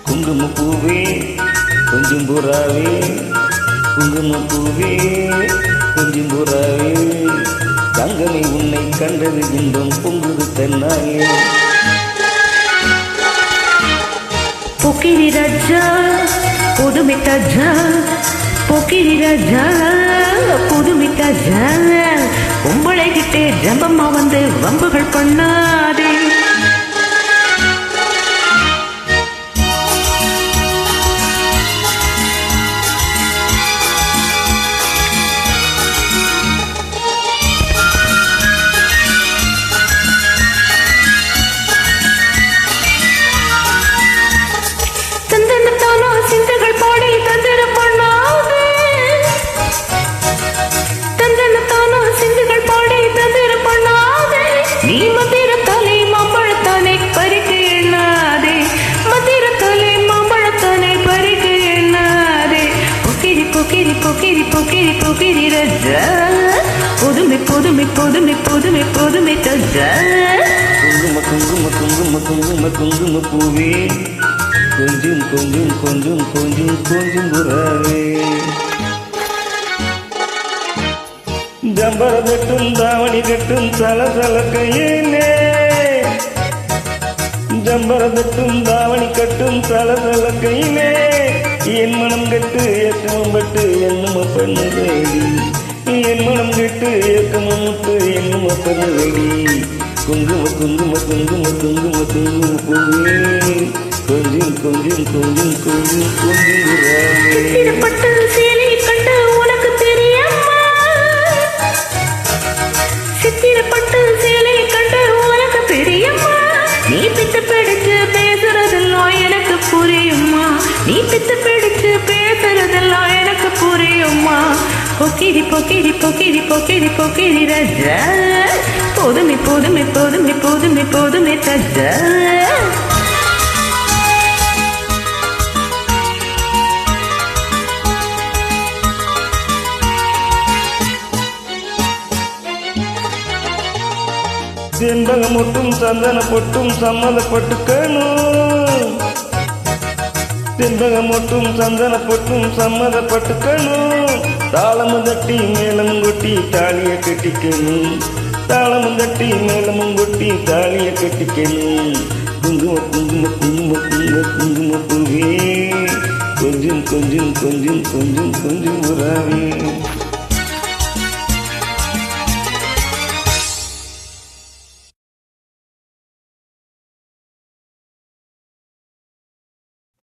குங்குமப்பூவே கொஞ்சம் புறாவே, குங்குமப்பூவே கொஞ்சம் புறாவே, தங்கமே உன்னை கண்டது இன்பம் பொங்குது தன்னாலே. போக்கிரி ராஜா புதுமை தாஜா, போக்கிரி ராஜா புதுமை தாஜா, உங்களை கிட்டே ஜம்பம்மா வந்து வம்புகள் பண்ணாதே. நீ மந்திரத்தாலே மாம்பழத்தானே பறிக்க எண்ணாதே, மந்திரத்தாலே மாம்பழத்தானே பறிக்க எண்ணாதே. பொக்கிரி பொக்கிரி பொக்கிரி பொக்கிரி பொக்கிரி ராஜா, புதுமை புதுமை புதுமை புதுமை புதுமை தாஜா. குங்கும குங்கும குங்கும குங்கும குங்கும பூவே, கொஞ்சம் கொஞ்சம் கொஞ்சம் கொஞ்சம் கொஞ்சம் புறாவே, ஜம்பர கட்டும் தாவணி கட்டும் சலசல கையிலே, ஜம்பர கட்டும் தாவணி கட்டும் சலசல கையிலே, என் மனம் கட்டு ஏக்கமும் பட்டு என்னும் பண்ணுவேடி, என் மனம் கட்டு ஏக்கமும் விட்டு என்னும் பண்ணுவேடி. குங்கும குங்கும குங்கும குங்கும குங்கும பூவே, கொஞ்சம் கொஞ்சம் கொஞ்சம் கொஞ்சம் கொஞ்சம் பட்டு சேலை கண்டு உனக்கு தெரியுமா, சித்திரப்பட்டு சேலை கண்டு உனக்கு தெரியுமா, நீ பித்து பிடிச்சு பேசுறதெல்லாம் எனக்கு புரியுமா, நீ பித்து பிடிச்சு பேசுறதெல்லாம் எனக்கு புரியுமா. பொக்கிரி பொக்கிரி பொக்கிரி பொக்கிரி பொக்கிரி ராஜா, புதுமை புதுமை புதுமை புதுமை புதுமை தாஜா. செண்பகம் ஒட்டும் சந்தன பொட்டும் சம்மதப்பட்டுக்கணும், செண்பகம் ஒட்டும் சந்தன பொட்டும் சம்மதப்பட்டுக்கணும், தாளமும் தட்டி மேளமும் கொட்டி தாலிய கட்டிக்கணும், தாளமும் தட்டி மேளமும் கொட்டி தாலிய கட்டிக்கணும். குங்கும குங்கும குங்கும குங்கும குங்கும பூவே, கொஞ்சம் கொஞ்சம் கொஞ்சம் கொஞ்சம் கொஞ்சம் புறாவே.